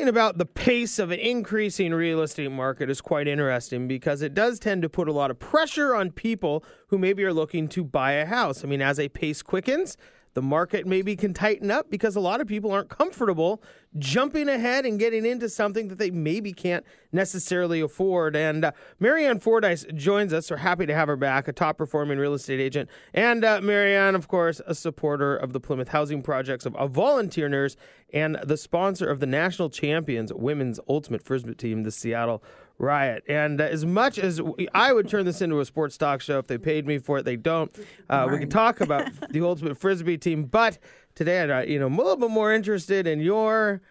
Talking about the pace of an increasing real estate market is quite interesting because it does tend to put a lot of pressure on people who maybe are looking to buy a house. I mean, as a pace quickens, the market maybe can tighten up because a lot of people aren't comfortable jumping ahead and getting into something that they maybe can't necessarily afford. And Marianne Fordyce joins us. We're happy to have her back, a top-performing real estate agent. And Marianne, of course, a supporter of the Plymouth Housing Projects, a volunteer nurse, and the sponsor of the national champions women's ultimate Frisbee team, the Seattle Riot. And as much as I would turn this into a sports talk show if they paid me for it, they don't. We can talk about the ultimate Frisbee team, but today I'm a little bit more interested in your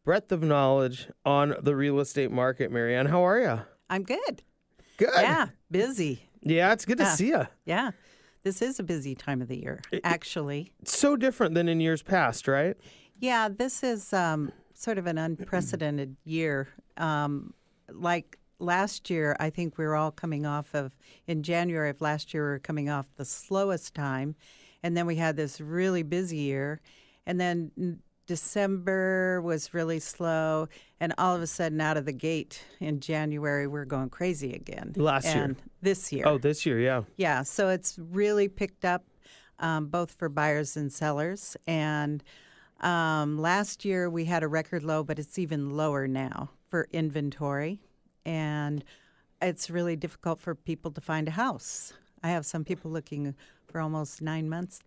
breadth of knowledge on the real estate market. Marianne, how are you? I'm good. Good. Yeah, busy. Yeah, it's good to see you. Yeah, this is a busy time of the year, actually. It's so different than in years past, right? Yeah, this is sort of an unprecedented year. Like last year, I think we were all coming off of, in January of last year, we were coming off the slowest time. And then we had this really busy year. And then December was really slow. And all of a sudden, out of the gate in January, we're going crazy again. Last year. This year. Oh, this year, yeah. Yeah, so it's really picked up both for buyers and sellers. And last year, we had a record low, but it's even lower now for inventory. And it's really difficult for people to find a house. I have some people looking for almost 9 months.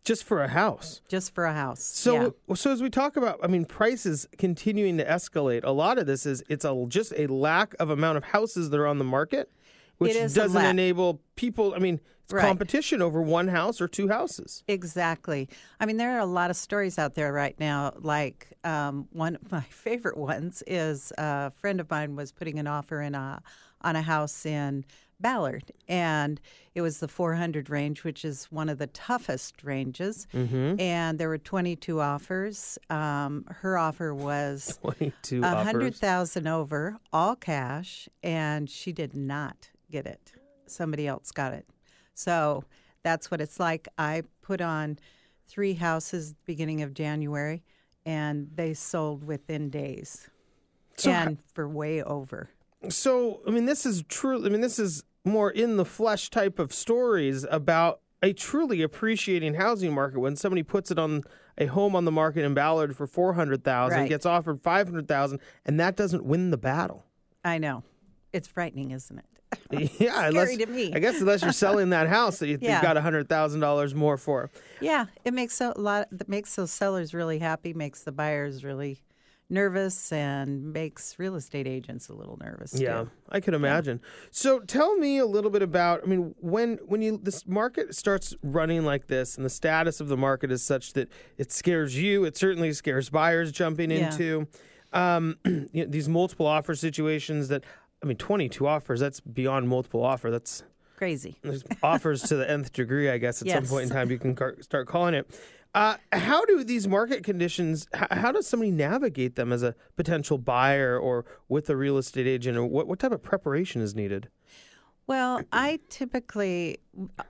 Just for a house? Just for a house, So as we talk about, prices continuing to escalate, a lot of this is just a lack of amount of houses that are on the market, which doesn't enable people, it's competition over one house or two houses. Exactly. There are a lot of stories out there right now. Like one of my favorite ones is a friend of mine was putting an offer in on a house in Ballard, and it was the 400 range, which is one of the toughest ranges. Mm-hmm. And there were 22 offers. Her offer was 100,000 over, all cash, and she did not get it. Somebody else got it. So that's what it's like. I put on 3 houses beginning of January, and they sold within days, and for way over. So, this is true. This is more in the flesh type of stories about a truly appreciating housing market. When somebody puts it on a home on the market in Ballard for $400,000, gets offered $500,000, and that doesn't win the battle. I know. It's frightening, isn't it? Yeah, scary to me. I guess unless you're selling that house that you've got $100,000 more for. Yeah, it makes makes those sellers really happy, makes the buyers really nervous, and makes real estate agents a little nervous too. I can imagine. So tell me a little bit about, when this market starts running like this and the status of the market is such that it scares you, it certainly scares buyers jumping into these multiple offer situations that, 22 offers, that's beyond multiple offer. That's crazy. There's offers to the nth degree, I guess, at some point in time you can start calling it. How do these market conditions, how does somebody navigate them as a potential buyer or with a real estate agent? Or what type of preparation is needed? Well, I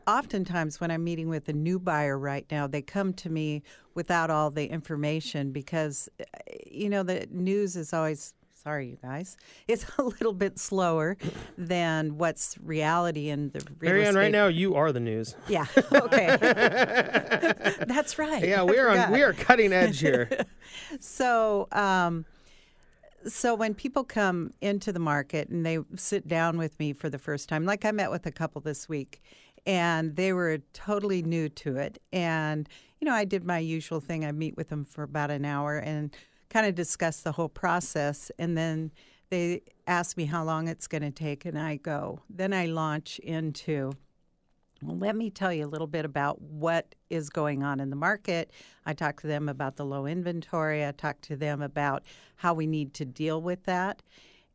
oftentimes when I'm meeting with a new buyer right now, they come to me without all the information because, the news is always, sorry, you guys, it's a little bit slower than what's reality in the real Marianne, estate. right now you are the news. Yeah. Okay. That's right. Yeah, we are cutting edge here. So when people come into the market and they sit down with me for the first time, like I met with a couple this week, and they were totally new to it, and I did my usual thing. I meet with them for about an hour and kind of discuss the whole process, and then they ask me how long it's going to take, and then I launch into, well, let me tell you a little bit about what is going on in the market. I talk to them about the low inventory. I talk to them about how we need to deal with that,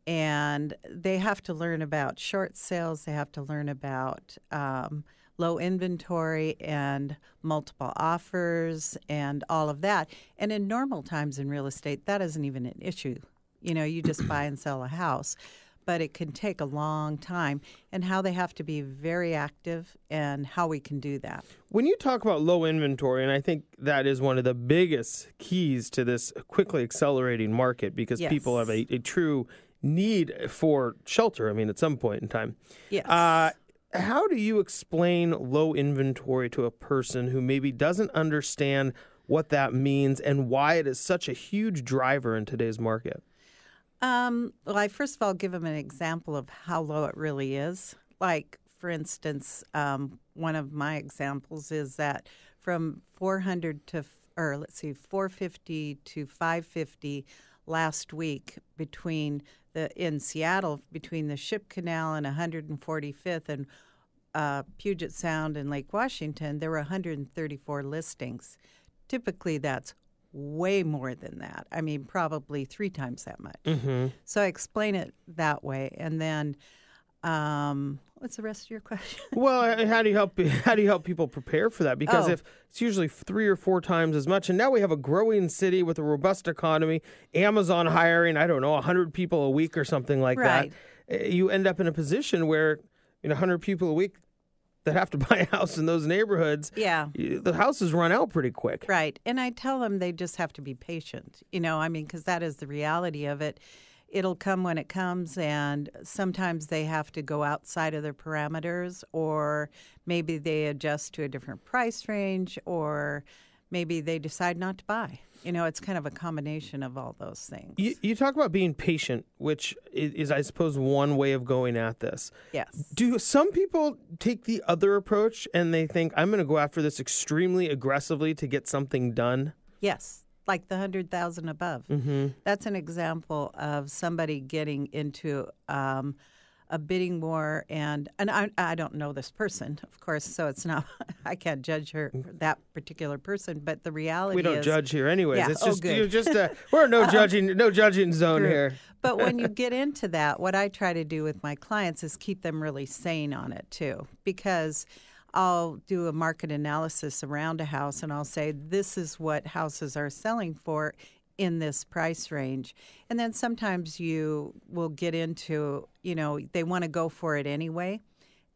and they have to learn about short sales. They have to learn about low inventory and multiple offers and all of that. And in normal times in real estate, that isn't even an issue. You just buy and sell a house. but it can take a long time, and how they have to be very active and how we can do that. When you talk about low inventory, and I think that is one of the biggest keys to this quickly accelerating market, because Yes. people have a true need for shelter, I mean, at some point in time. Yes. How do you explain low inventory to a person who maybe doesn't understand what that means and why it is such a huge driver in today's market? Well, I first of all give them an example of how low it really is. Like, for instance, one of my examples is that from 450 to 550 last week in Seattle, between the Ship Canal and 145th and Puget Sound and Lake Washington, there were 134 listings. Typically, that's way more than that. I mean, probably 3 times that much. Mm-hmm. So I explain it that way, and then what's the rest of your question? Well, how do you help people prepare for that? Because if it's usually 3 or 4 times as much, and now we have a growing city with a robust economy, Amazon hiring, I don't know, 100 people a week or something like Right. that, you end up in a position where 100 people a week that have to buy a house in those neighborhoods, Yeah. the houses run out pretty quick. Right. And I tell them they just have to be patient, because that is the reality of it. It'll come when it comes, and sometimes they have to go outside of their parameters, or maybe they adjust to a different price range, or maybe they decide not to buy. It's kind of a combination of all those things. You talk about being patient, which is, I suppose, one way of going at this. Yes. Do some people take the other approach and they think, I'm going to go after this extremely aggressively to get something done? Yes, like the 100,000 above. Mm-hmm. That's an example of somebody getting into a bidding war, and I don't know this person, of course, so it's not I can't judge that particular person, but the reality We don't is, judge here anyways. Yeah, It's just good. you're just we're a no judging zone True. here. But when you get into that, what I try to do with my clients is keep them really sane on it too, because I'll do a market analysis around a house and I'll say, this is what houses are selling for in this price range. And then sometimes you will get into, they want to go for it anyway,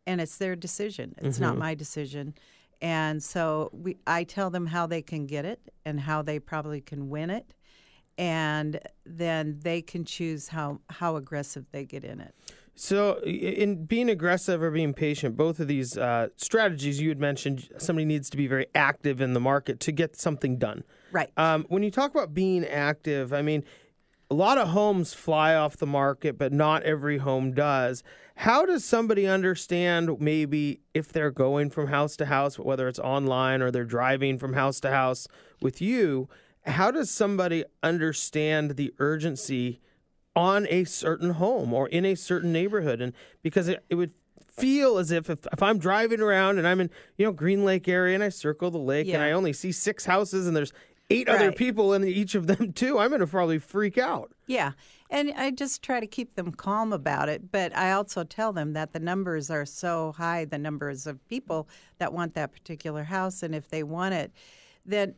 and it's their decision. It's not my decision. And so I tell them how they can get it and how they probably can win it. And then they can choose how aggressive they get in it. So in being aggressive or being patient, both of these strategies you had mentioned, somebody needs to be very active in the market to get something done. Right. When you talk about being active, I mean, a lot of homes fly off the market, but not every home does. How does somebody understand maybe if they're going from house to house, whether it's online or they're driving from house to house with you, how does somebody understand the urgency on a certain home or in a certain neighborhood? And because it would feel as if I'm driving around and I'm in Green Lake area and I circle the lake and I only see 6 houses and there's 8 other people in each of them too, I'm going to probably freak out. Yeah. And I just try to keep them calm about it. But I also tell them that the numbers are so high, the numbers of people that want that particular house. And if they want it, then,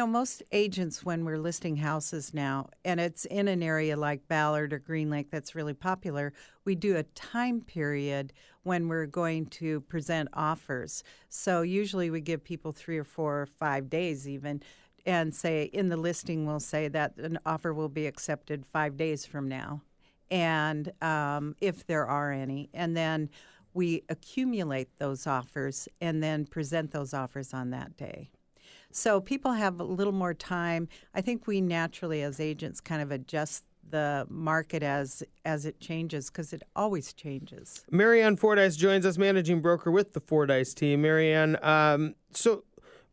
most agents, when we're listing houses now, and it's in an area like Ballard or Green Lake that's really popular, we do a time period when we're going to present offers. So usually we give people 3 or 4 or 5 days even, and say in the listing we'll say that an offer will be accepted 5 days from now, and if there are any. And then we accumulate those offers and then present those offers on that day. So people have a little more time. I think we naturally, as agents, kind of adjust the market as it changes, because it always changes. Marianne Fordyce joins us, managing broker with the Fordyce team. Marianne, so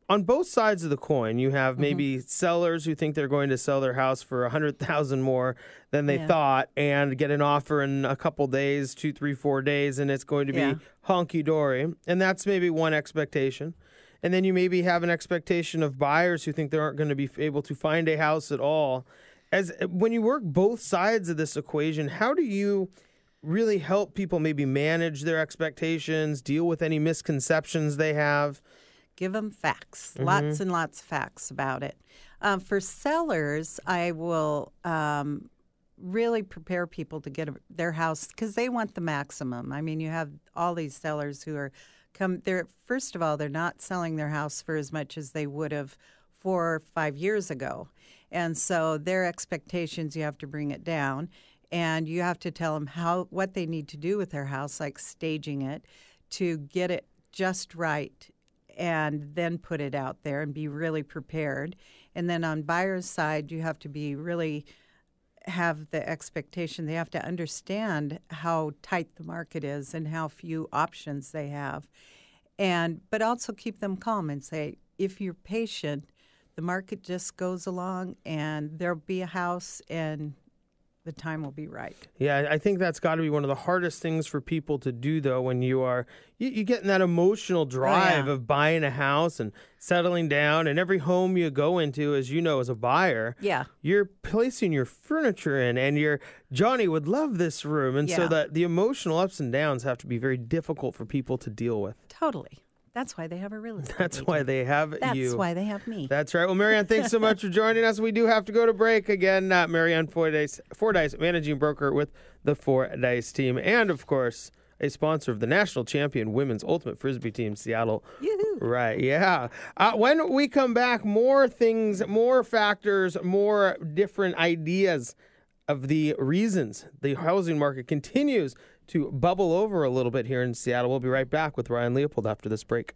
on both sides of the coin, you have maybe sellers who think they're going to sell their house for $100,000 more than they thought and get an offer in a couple days, 2, 3, 4 days, and it's going to be honky-dory. And that's maybe one expectation. And then you maybe have an expectation of buyers who think they aren't going to be able to find a house at all. When you work both sides of this equation, how do you really help people maybe manage their expectations, deal with any misconceptions they have? Give them facts, lots and lots of facts about it. For sellers, I will really prepare people to get their house because they want the maximum. I mean, you have all these sellers who are they're first of all, they're not selling their house for as much as they would have 4 or 5 years ago. And so their expectations, you have to bring it down, and you have to tell them what they need to do with their house, like staging it to get it just right, and then put it out there and be really prepared. And then on buyer's side, you have to be really have the expectation. They have to understand how tight the market is and how few options they have. But also keep them calm and say, if you're patient, the market just goes along and there'll be a house and the time will be right. Yeah, I think that's got to be one of the hardest things for people to do, though, when you get in that emotional drive of buying a house and settling down. And every home you go into, as you know, as a buyer, you're placing your furniture in, and Johnny would love this room. And so that the emotional ups and downs have to be very difficult for people to deal with. Totally. That's why they have a real estate That's agent. why they have you. That's why they have me. That's right. Well, Marianne, thanks so much for joining us. We do have to go to break again. Marianne Fordyce, managing broker with the Fordyce team, and of course, a sponsor of the national champion women's ultimate frisbee team, Seattle. Yoo-hoo. Right. Yeah. When we come back, more things, more factors, more different ideas of the reasons the housing market continues to bubble over a little bit here in Seattle. We'll be right back with Ryan Leopold after this break.